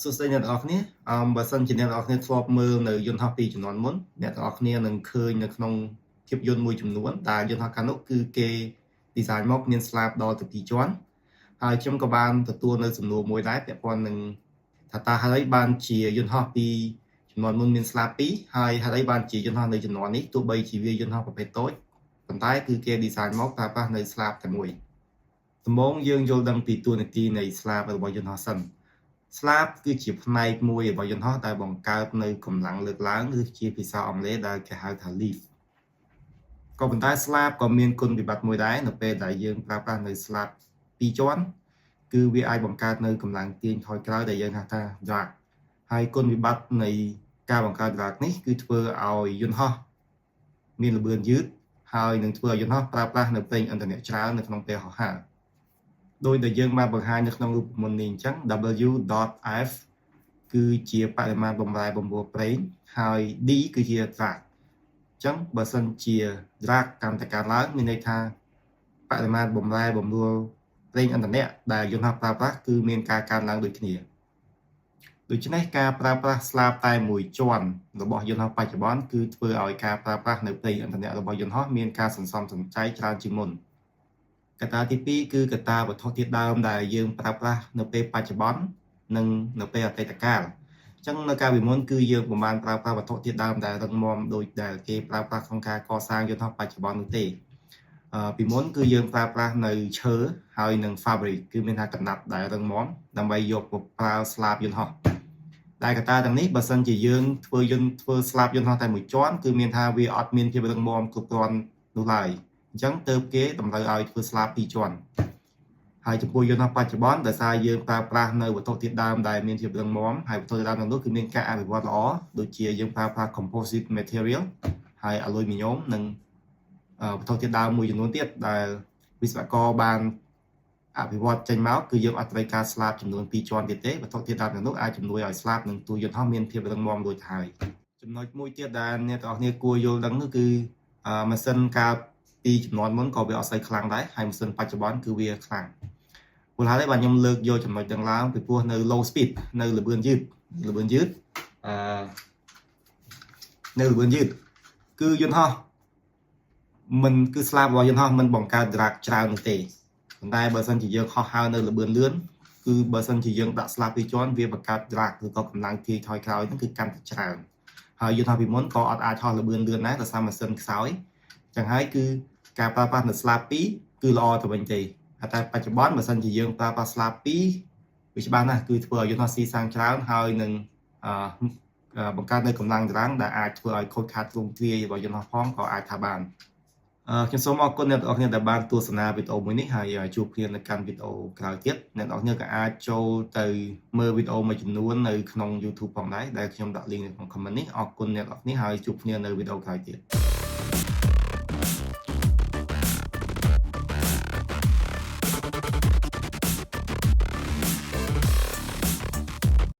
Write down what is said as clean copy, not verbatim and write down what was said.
សួស្តីអ្នកទាំងអស់គ្នាបើសិនជាអ្នកទាំងអស់គ្នាធ្លាប់មើលនៅយន្តហោះពីជំនាន់មុនអ្នកទាំងអស់គ្នានឹងឃើញនៅក្នុងភាពយន្តមួយចំនួនដែលយន្តហោះកានោះគឺគេ design មកមានស្លាបដល់ទៅ2ជាន់ហើយខ្ញុំក៏បានទទួលនៅសំណួរមួយដែរពាក់ព័ន្ធនឹងថាតើហេតុអីបានជាយន្តហោះពីជំនាន់មុនមានស្លាប2ហើយហេតុអីបានជាយន្តហោះនៅជំនាន់នេះទោះបីជាវាយន្តហោះប្រភេទតូចប៉ុន្តែគឺគេ design មកប្រើប្រាស់នៅស្លាបតែមួយដំបូងយើងយល់ដឹងពីតួនាទីនៃស្លាបរបស់យន្តហោះសិនស្លាបគឺជាផ្នែកមួយរបស់យន្តហោះដែលបង្កើតនៅកម្លាំងលើកឡើងឬជាភាសាអង់គ្លេសដែលគេហៅថា lift ក៏ប៉ុន្តែស្លាបក៏មានគុណវិបត្តិមួយដែរនៅពេលដែលយើងប្រើប្រាស់នៅស្លាប2ជាន់គឺវាអាចបង្កើតនៅកម្លាំងទាញថយក្រោយដែលយើងហៅថា drag ហើយគុណវិបត្តិនៃការបង្កើត drag នេះគឺធ្វើឲ្យយន្តហោះមានល្បឿនយឺតហើយនឹងធ្វើឲ្យយន្តហោះប្រើប្រាស់នៅប្រេងឥន្ធនៈច្រើននៅក្នុងពេលហោះហើរដោយដែលយើងបានបង្ហាញនៅក្នុងរូបមន្តនេះអញ្ចឹង W.F គឺជាបរិមាណបំរែបំរួលប្រេងហើយ D គឺជា drag អញ្ចឹងបើសិនជា drag កាន់តែកើនឡើងមានន័យថាបរិមាណបំរែបំរួលប្រេងឥន្ធនៈដែលយន្តហោះប្រើប្រាស់គឺមានការកើនឡើងដូចគ្នាដូច្នេះការប្រើប្រាស់ស្លាបតែមួយជាន់របស់យន្តហោះបច្ចុប្បន្នគឺធ្វើឲ្យការប្រើប្រាស់នៅប្រេងឥន្ធនៈរបស់យន្តហោះមានការសន្សំសំចៃច្រើនជាងមុនកត្តាទី2គឺកត្តាវត្ថុធាតុដើមដែលយើងប្រើប្រាស់នៅពេលបច្ចុប្បន្ននិងនៅពេលអតីតកាលអញ្ចឹងនៅកាលពីមុនគឺយើងមិនបានប្រើប្រាស់វត្ថុធាតុដើមដែលរឹងមាំដូចដែលគេប្រើប្រាស់ក្នុងការកសាងយន្តហោះបច្ចុប្បន្ននោះទេពីមុនគឺយើងប្រើប្រាស់នៅឈើហើយនឹង fabric គឺមានថាកណ្ដាប់ដែលរឹងមាំដើម្បីយកមកប្រើស្លាបយន្តហោះតែកត្តាទាំងនេះបើសិនជាយើងធ្វើស្លាបយន្តហោះតែមួយជាន់គឺមានថាវាអត់មានភាពរឹងមាំគ្រប់គ្រាន់នោះឡើយអញ្ចឹងទៅគេតម្រូវឲ្យធ្វើស្លាប2ជាន់ហើយចំពោះយន្តហោះបច្ចុប្បន្នដោយសារយើងប្រើប្រាស់នៅវត្ថុធាតុដើមដែលមានភាពរឹងមាំហើយវត្ថុធាតុដើមទាំងនោះគឺមានការអភិវឌ្ឍល្អដូចជាយើងប្រើប្រាស់ composite material ហើយ aluminum និងវត្ថុធាតុដើមមួយចំនួនទៀតដែលវិស្វករបានអភិវឌ្ឍចេញមកគឺយើងអត់ត្រូវការស្លាបចំនួន2ជាន់ទៀតទេវត្ថុធាតុដើមទាំងនោះអាចជំនួយឲ្យស្លាបនិងតួយន្តហោះមានភាពរឹងមាំរួចហើយចំណុចមួយទៀតដែលអ្នកទាំងអស់គ្នាគួរយល់ដឹងនោះគឺម៉ាស៊ីនកាលពីចំនួនមុនក៏វាអត់សូវខ្លាំងដែរហើយម៉ាស៊ីនបច្ចុប្បន្នគឺវាខ្លាំងព្រោះហើយបាទខ្ញុំលើកយកចំណុចទាំងឡើងពីព្រោះនៅ low speed នៅល្បឿនយឺតនៅល្បឿនយឺតគឺយន្តហោះមិនគឺស្លាបរបស់យន្តហោះមិនបង្កើត drag ច្រើននោះទេប៉ុន្តែបើសិនជាយើងហោះហើរនៅល្បឿនលឿនគឺបើសិនជាយើងដាក់ស្លាបពីរជាន់វាបង្កើត drag ឬក៏កម្លាំងទាញថយក្រោយហ្នឹងគឺកាន់តែច្រើនហើយយន្តហោះពីមុនក៏អត់អាចហោះល្បឿនលឿនដែរដោយសារម៉ាស៊ីនខ្សោយចឹងហើយគឺការប្រើប្រាស់នៅស្លាប2គឺល្អទៅវិញទេតែបច្ចុប្បន្នបើសិនជាយើងប្រើប្រាស់ស្លាប2វាច្បាស់ណាស់គឺធ្វើឲ្យយន្តហោះស៊ីសាំងច្រើនហើយនឹងបង្កើតនៅកម្លាំងចរន្តដែលអាចធ្វើឲ្យខូចខាតទ្រង់ទ្រាយរបស់យន្តហោះផងក៏អាចថាបានខ្ញុំសូមអរគុណអ្នកទាំងអស់គ្នាដែលបានទស្សនាវីដេអូមួយនេះហើយជួបគ្នានៅកាន់វីដេអូក្រោយទៀតអ្នកទាំងអស់គ្នាក៏អាចចូលទៅមើលវីដេអូមួយចំនួននៅក្នុង YouTube ផងដែរដែលខ្ញុំដាក់ link នៅក្នុង comment នេះអរគុណអ្នកទាំងអស់គ្នាហើយជួបគ្នានៅវីដេអូក្រោយទៀត